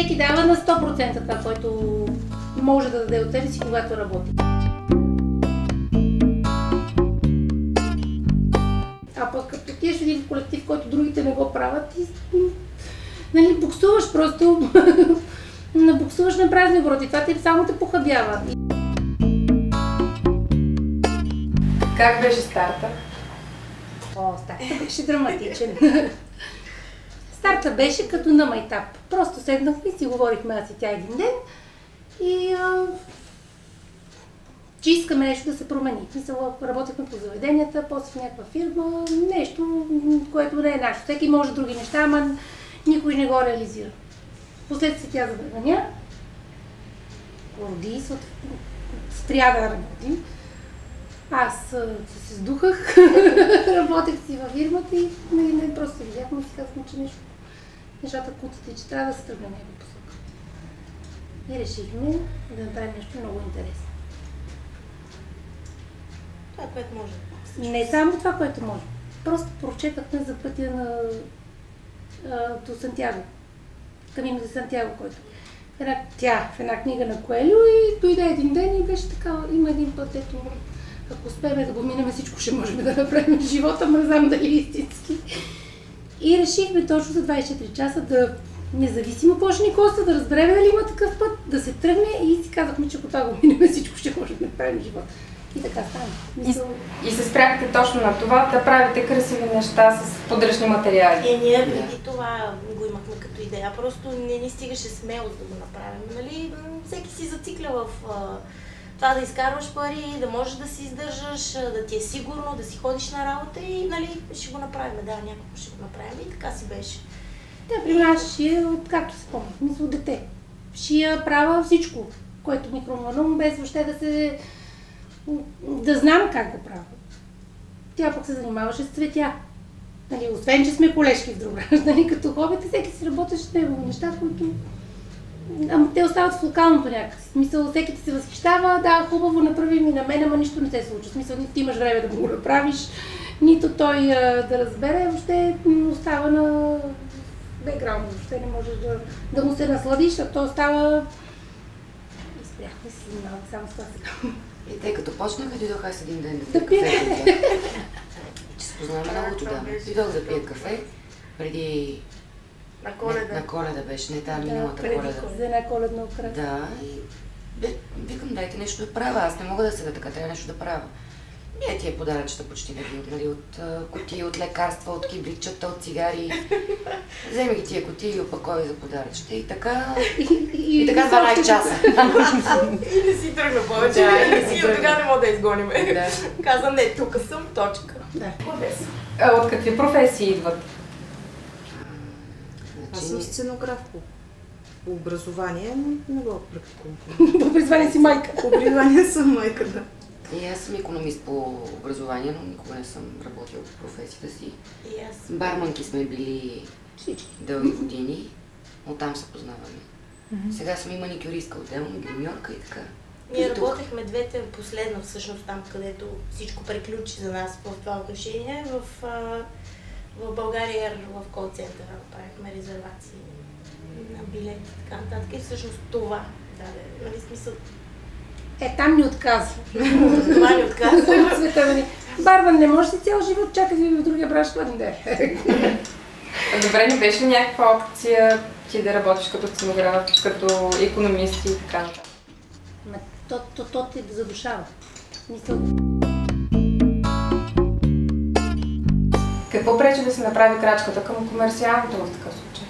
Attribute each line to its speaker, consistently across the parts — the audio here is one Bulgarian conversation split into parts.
Speaker 1: Всеки дава на 100% това, което може да даде от себе си, когато работи. А пък като отидеш в един колектив, който другите не го правят, нали, буксуваш просто, буксуваш на празни обороти. Това те само те похабява.
Speaker 2: Как беше старта?
Speaker 1: Старта беше драматичен. Старта беше като на майтап. Просто седнахме и си говорихме аз и тя един ден и че искаме нещо да се промени. Работехме по заведенията, после в някаква фирма, нещо, което не е наше. Всеки може други неща, ама никой не го реализира. Последствие тя забременя, роди, спря да работи. Аз се сдухах, работех си във фирмата и не просто се видяхме и си казахме, че нещата куцат и че трябва да се тръгне някаква посока. И решихме да направим нещо много интересно.
Speaker 3: Това, което може.
Speaker 1: Не само това, което може. Просто прочетахме за пътя до Сантяго. Камино за Сантяго, който в една книга на Коелю и дойде един ден и беше така, има един път, ето, ако успеем да го минем, всичко ще можем да направим в живота, но не знам дали е истински. И решихме точно за 24 часа да, независимо какво ще ни коста, да разберем дали има такъв път, да се тръгне и си казахме, че ако това го минем, всичко ще можем да направим в живота. И така стана.
Speaker 2: И се спряхте точно на това, да правите красиви неща с подръчни материали.
Speaker 3: Ние преди това го имахме като идея, просто не ни стигаше смелост да го направим. Нали? Всеки си зацикля в това да изкарваш пари, да можеш да си издържаш, да ти е сигурно, да си ходиш на работа и нали, ще го направим, да, някакво ще го направим и така си беше.
Speaker 1: Тя при нас шия, както се помня, мисля, дете. Шия права всичко, което ми хрумва, без въобще да знам как го правя. Тя пък се занимаваше с цветя. Нали, освен, че сме колежки в друг граждан, нали, като хобите, всеки си работеше с него неща, които те остават в локалното някакси. В смисъл, всеки ти се възхищава, да, хубаво, направи ми на мен, ама нищо не се случва. В смисъл, нито ти имаш време да го направиш, нито той да разбере, въобще остава на бекграунд, въобще не можеш да му се насладиш, а то остава... И спряхме се занимаваме само с това сега.
Speaker 4: И тъй като почнаха, дойдоха с един ден да пия кафе. Че се познаваме много тогава. Дойдох да пия кафе преди... На Коледа беше, не тази миналата Коледа.
Speaker 1: За една коледна украса.
Speaker 4: Да, и викам, дайте нещо да правя, аз не мога да седа така, трябва нещо да правя. И тия подаръчета почти да ги нали, от кутии, от лекарства, от кибричета, от цигари. Вземи ги тия кутии и опаковай за подаръчета. И така... И така 12 часа.
Speaker 3: И не си тръгна повече, и от тогава не мога да изгоним. Каза, не, тук съм, точка.
Speaker 2: От какви професии идват?
Speaker 5: Аз съм сценограф по образование, но не го практикувам.
Speaker 1: По образование си майка.
Speaker 5: По образование съм майка, да.
Speaker 4: И аз съм икономист по образование, но никога не съм работила по професията си. Барманки сме били всички дълги години, оттам се познаваме. Сега съм и маникюристка отделно, гримьорка и така.
Speaker 3: Ние работехме двете последно, всъщност там, където всичко приключи за нас в това отношение. В България, в кол-центъра правихме резервации на билети и така нататък. И всъщност това даде, нали смисъл.
Speaker 1: Там ни отказва.
Speaker 3: Това ни отказва.
Speaker 1: Барман не може си цял живот чака да в другия бранш, това не даде.
Speaker 2: Добре, не беше ли някаква опция ти да работиш като сценограф, като икономист и така нататък?
Speaker 1: То те задушава.
Speaker 2: Какво пречи да се направи крачката към комерциалното в такъв случай?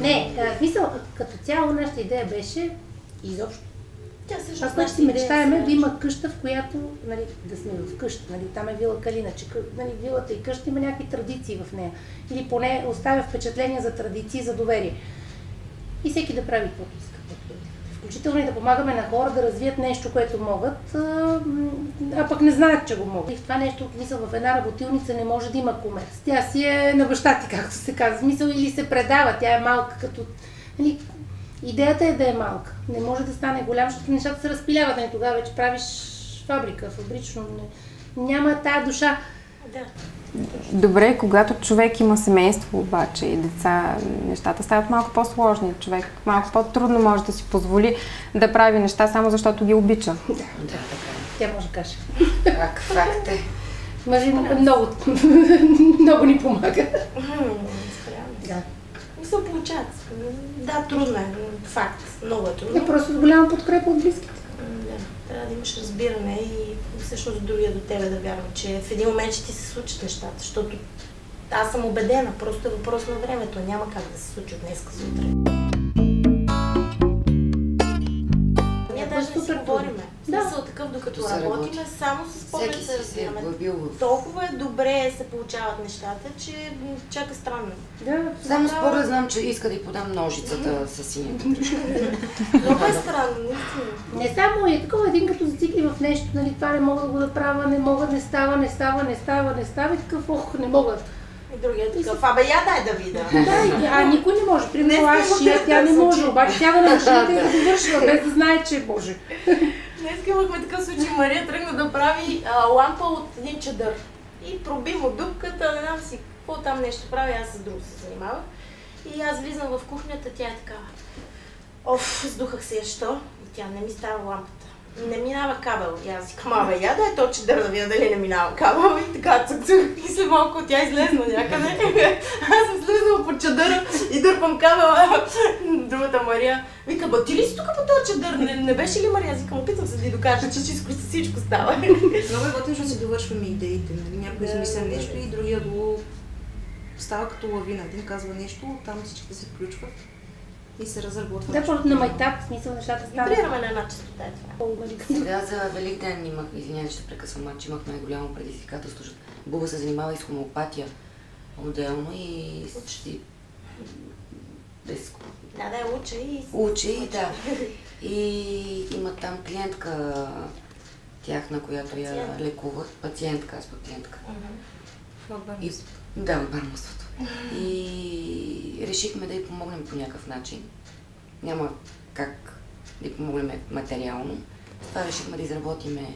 Speaker 1: Не, в смисъл, като цяло нашата идея беше изобщо. Това, което си мечтаеме, да има къща, в която, нали, да сме в къща, нали, там е вила Калина, че нали, вилата и къща има някакви традиции в нея. Или поне оставя впечатление за традиции, за доверие. И всеки да прави каквото иска. Включително и да помагаме на хора да развият нещо, което могат, а пък не знаят, че го могат. И в това нещо, мисъл, в една работилница не може да има комерс. Тя си е на баща ти, както се казва. Мисъл, или се предава, тя е малка като... Нали, идеята е да е малка. Не може да стане голям, защото нещата се разпиляват. Нали, тогава вече правиш фабрика, фабрично. Няма тая душа.
Speaker 3: Да.
Speaker 2: Добре, когато човек има семейство обаче и деца, нещата стават малко по-сложни. Човек малко по-трудно може да си позволи да прави неща само защото ги обича.
Speaker 4: Да, така.
Speaker 1: Тя може да каже.
Speaker 4: Факт е.
Speaker 1: Мъжи много, много ни помага. Да.
Speaker 3: Не се получават. Да, трудно е. Факт. Много е трудно.
Speaker 1: И просто с голяма подкрепа от близките.
Speaker 3: Да. Трябва да имаш разбиране и всъщност другия до тебе да вярва, че в един момент ще ти се случат нещата, защото аз съм убедена, просто е въпрос на времето, няма как да се случи от днеска сутрин. Ние даже не си говориме. Смисъл такъв, докато работиме, само с поглед се разбираме. Толкова е добре се получават нещата, че чака странно.
Speaker 1: Да,
Speaker 4: само според знам, че иска да й подам ножицата с синята дръжка.
Speaker 3: Много е странно, наистина.
Speaker 1: Не само е такова, един като зацикли в нещо, нали, това не мога да го направя, не мога, не става и такъв, ох, не мога.
Speaker 3: И другият такъв, абе я дай да видя.
Speaker 1: Да, никой не може. Примерно аз шия, тя не може, обаче тя да научи и да довършва, без да знае, че може.
Speaker 3: Днес имахме такъв случай, Мария тръгна да прави лампа от един чадър. И проби му дупката, не знам си какво там нещо прави, аз с друго се занимавах. И аз влизам в кухнята, тя е такава. Оф, сдухах се, що? И тя не ми става лампата. Не минава кабел. И аз си казвам, абе, я да е то чадър да видя дали не минава кабел. И така цък-цък. И след малко тя излезна някъде. Аз съм слезнала по чадъра и дърпам кабела. Другата Мария вика, ба ти ли си тук по този чадър? Не беше ли Мария? Аз викам, опитвам се да й докажа, че всичко става.
Speaker 5: Много е готино, защото си довършваме идеите. Някой измисля нещо и другия го става като лавина. Един казва нещо, там всичките се включват и се разработват.
Speaker 1: Да, просто на майтап, в смисъл нещата стават.
Speaker 3: Вибрираме на една частота, това.
Speaker 4: Сега за Великден имах, извинявай, ще прекъсвам, че имах най-голямо предизвикателство, защото Буба се занимава и с хомеопатия отделно и почти без...
Speaker 3: Да, учи и...
Speaker 4: Учи, да. И има там клиентка тяхна, която я лекуват. Пациентка, аз пациентка. Да, от бармоството. И решихме да й помогнем по някакъв начин. Няма как да й помогнем материално. С това решихме да изработиме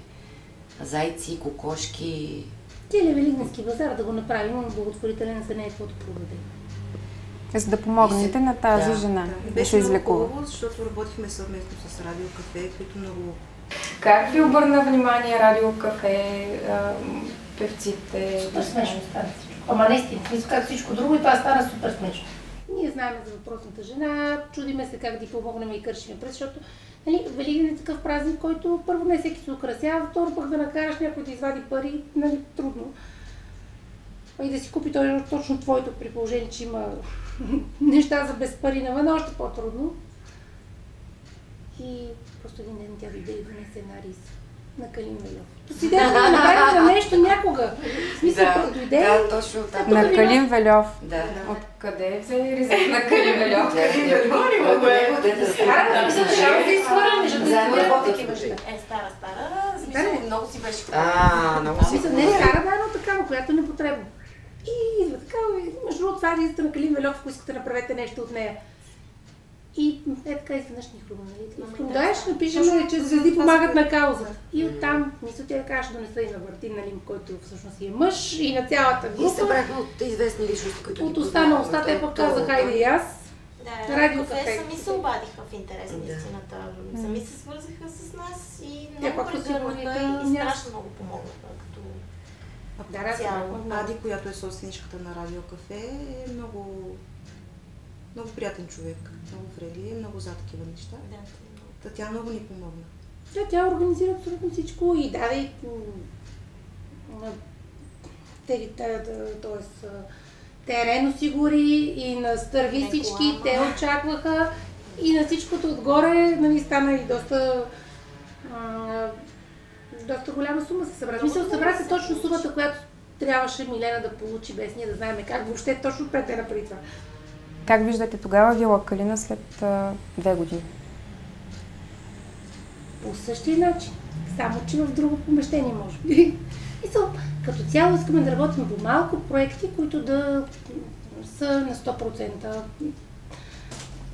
Speaker 4: зайци, кокошки.
Speaker 1: Целият Великденски базар да го направим, но благотворителен за нея, каквото продаде.
Speaker 2: За да помогнете на тази жена да се излекува.
Speaker 5: Хубаво, защото работихме съвместно с Радио Кафе, които много...
Speaker 2: Как ви обърна внимание Радио Кафе, певците?
Speaker 1: Супер смешно стана всичко. Ама наистина, мисля как всичко друго и това стана супер смешно. Ние знаем за въпросната жена, чудиме се как да й помогнем и кършиме през, защото нали, Великден е такъв празник, който първо не всеки се украсява, второ пък да накараш някой да извади пари, нали, трудно. И да си купи точно твоето, при положение, че има неща за без пари навън, още по-трудно. И просто един ден тя дойде и донесе една рис на Калин Вельов. С идеята да направим нещо някога. В смисъл, дойде.
Speaker 4: Да, точно така.
Speaker 2: На Калин Вельов.
Speaker 4: Да.
Speaker 2: Откъде е взели риза на Калин Вельов?
Speaker 1: Трябва да изхвърляме, защото да изхвърляме такива неща.
Speaker 3: Стара. Смисъл, много си беше.
Speaker 4: Много си.
Speaker 1: Не е стара, да, но такава, която не потребва. И идва такава, между другото, това е ризата на Калин Вельов, ако искате да направете нещо от нея. И така изведнъж ни хрумна, нали? Даеш, напишем, че звезди помагат на кауза. И оттам, мисля, тя да кажа да донеса и на Мартин Налим, който всъщност е мъж, и на цялата група.
Speaker 4: И събрахме от известни личности, които
Speaker 1: от уста на уста, те пък казаха, хайде и аз.
Speaker 3: Да,
Speaker 1: Радио
Speaker 3: Кафе
Speaker 1: Кафе
Speaker 3: сами се обадиха в интерес на истината. Сами се свързаха с нас и много прегърнаха и страшно много помогнаха.
Speaker 5: Ади, която е собственичката на Радио Кафе, е много приятен човек, много вредли, много за такива неща. Да. Тя много ни помогна.
Speaker 1: Да, тя организира абсолютно всичко и даде терен осигури и настърви всички, те очакваха и на всичкото отгоре нали, стана и доста голяма сума се събра. Мисля, събра се точно сумата, която трябваше Милена да получи без ние да знаем как въобще точно пред те преди това.
Speaker 2: Как виждате тогава Вила Калина след 2 години?
Speaker 1: По същия начин, само че в друго помещение може би. Като цяло искаме да работим по малко проекти, които да са на 100%.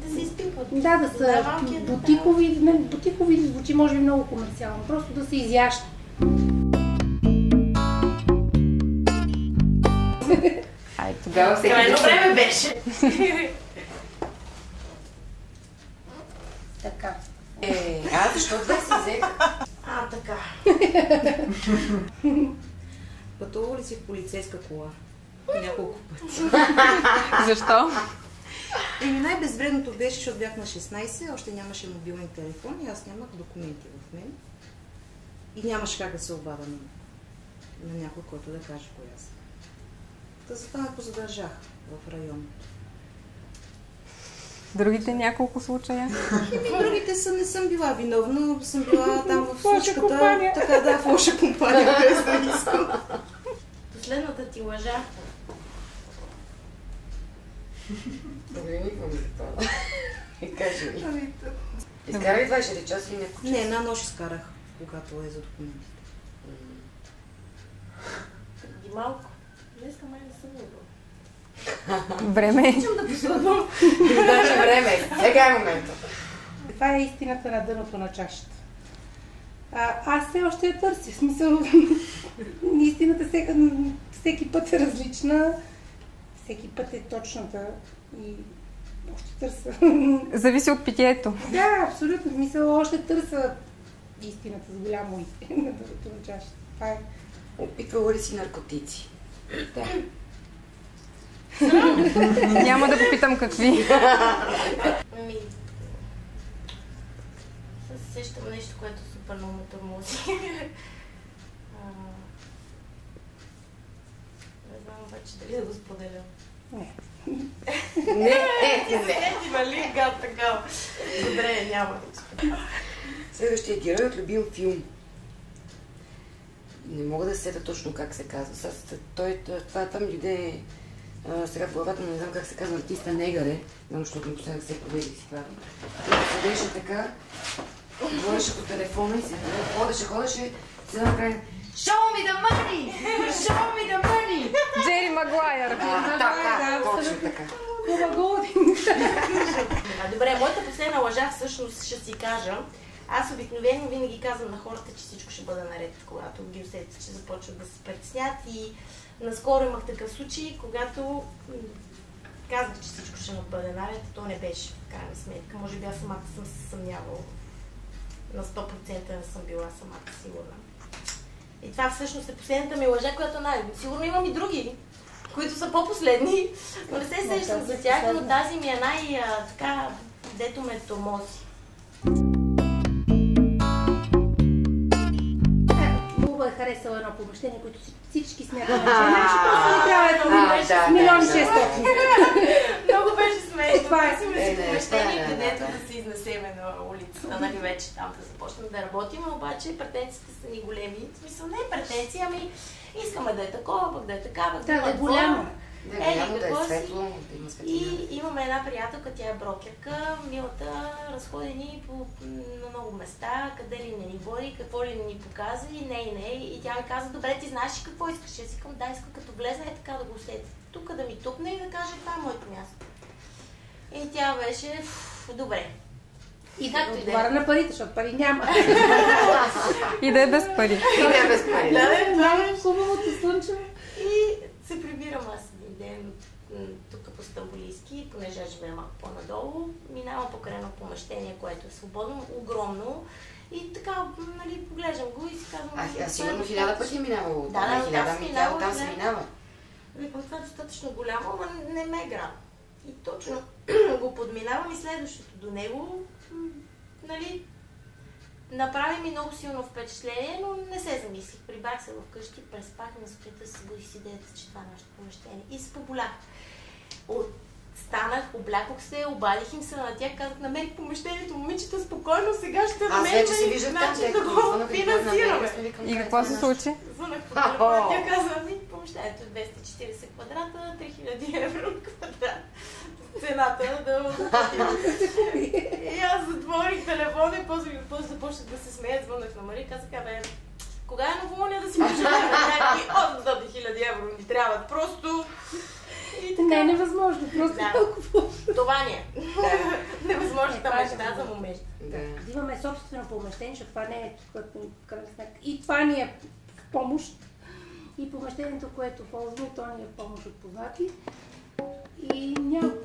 Speaker 3: Да се изпипват.
Speaker 1: Да, да са бутикови, бутикови звучи може би много комерциално, просто да се изящат.
Speaker 2: Ай, тогава всеки
Speaker 3: Крайно време беше.
Speaker 1: Така.
Speaker 4: Защо две си взех?
Speaker 3: Така.
Speaker 5: Пътувала ли си в полицейска кола? Няколко пъти.
Speaker 2: Защо?
Speaker 5: Най-безвредното беше, защото бях на 16, още нямаше мобилни телефони, аз нямах документи в мен. И нямаше как да се обада на някой, който да каже коя съм. Затова ме позадържах в района.
Speaker 2: Другите няколко случая?
Speaker 5: Другите не съм била виновна, съм била там в
Speaker 1: лоша компания.
Speaker 5: Така да, в лоша компания, без да искам.
Speaker 3: Последната ти лъжа.
Speaker 4: Никога ми за това. Кажи ми. Изкара ли 24 часа или някой час?
Speaker 5: Не, една нощ изкарах, когато е за документите.
Speaker 3: Преди малко. Днеска май не съм лъгала.
Speaker 2: Време е.
Speaker 3: Искам да посъдвам.
Speaker 4: Даже време. Сега е момента.
Speaker 1: Това е истината на дъното на чашата. Аз все още я търся. В смисъл, истината всеки път е различна, всеки път е точната и още търся.
Speaker 2: Зависи от питието.
Speaker 1: Да, абсолютно. В смисъл, още търся истината с голямо и на дъното на чашата. Това е.
Speaker 4: Опитвала ли си наркотици?
Speaker 1: Да.
Speaker 2: Няма да попитам какви.
Speaker 3: Сещам нещо, което супер много ме тормози. Не знам обаче дали да го споделя.
Speaker 1: Не.
Speaker 3: Не, нали? Гад такава. Добре, няма.
Speaker 4: Следващия герой от любим филм. Не мога да се сета точно как се казва. Това там дойде сега в главата, не знам как се казва, артиста Негаре, защото напоследък се поведи си това. Седеше така, говореше по телефона и се ходеше, се направи Show me the money! Show me the money!
Speaker 2: Джери Магуайър.
Speaker 4: Така, точно така.
Speaker 3: Добре, моята последна лъжа всъщност ще си кажа. Аз обикновено винаги казвам на хората, че всичко ще бъде наред, когато ги усетят, че започват да се притеснят. И наскоро имах такъв случай, когато казах, че всичко ще бъде наред, то не беше в крайна сметка. Може би аз самата съм се съмнявала. На 100% не съм била самата сигурна. И това всъщност е последната ми лъжа, която сигурно имам и други, които са по-последни, но не се сещам за тях, но тази ми е така, дето ме тормози.
Speaker 1: Много е харесала едно помещение, което всички смятаме, че наши просто не трябва едно милион 600.
Speaker 3: Много беше смешно.
Speaker 1: Това е
Speaker 3: помещение, дето да се изнесеме на улицата, нали вече там да започнем да работим, обаче претенциите са ни големи. В смисъл не е претенции, ами искаме да е такова, пък да е такава,
Speaker 1: да е голямо.
Speaker 4: Да е голямо, да е светло, да има светлина.
Speaker 3: И имаме една приятелка, тя е брокерка, милата, разходени на много места, къде ли не ни води, какво ли не ни показа и не. И тя ми каза, добре, ти знаеш ли какво искаш? Аз искам, да, искам като влезна е така да го усети. Тук да ми тупне и да каже, това е моето място. И тя беше, добре.
Speaker 1: И да отговаря на парите, защото пари няма.
Speaker 2: И да е без пари.
Speaker 1: Това е хубавото слънчево.
Speaker 3: И се прибирам аз един ден тук по Стамбулийски, понеже аз живея малко по-надолу. Минавам покрай едно помещение, което е свободно, огромно. И така, нали, поглеждам го и си казвам...
Speaker 4: Аз сигурно 1000 пъти е минавало.
Speaker 3: Да,
Speaker 4: 1000 ми тя оттам се минава.
Speaker 3: Викам, това е достатъчно голямо, ама не ме грам. И точно го подминавам и следващото до него, нали, направи ми много силно впечатление, но не се замислих. Прибрах се вкъщи, преспах на сутринта, се събудих с идеята, че това е нашето помещение. И се поболях. Станах, облякох се, обадих им се на тях, казах, намерих помещението, момичета, спокойно, сега ще намерим начин да го финансираме.
Speaker 2: И какво се случи?
Speaker 3: Звънах по телефона, тя каза, помещението е 240 квадрата, 3000 евро на квадрат. Цената да купи. И аз затворих телефона и после започнах да се смея, звънах на Мария и казах, бе, кога е новолуния да си пожелаем? Някакви 800 000 евро ни трябват. Просто...
Speaker 1: Не е невъзможно, просто толкова.
Speaker 3: Това ни е. Невъзможната мечта за момент.
Speaker 1: Да имаме собствено помещение, защото това не е крайна сметка. И това ни е в помощ. и помещението, което ползваме, то ни е помощ от познати и няма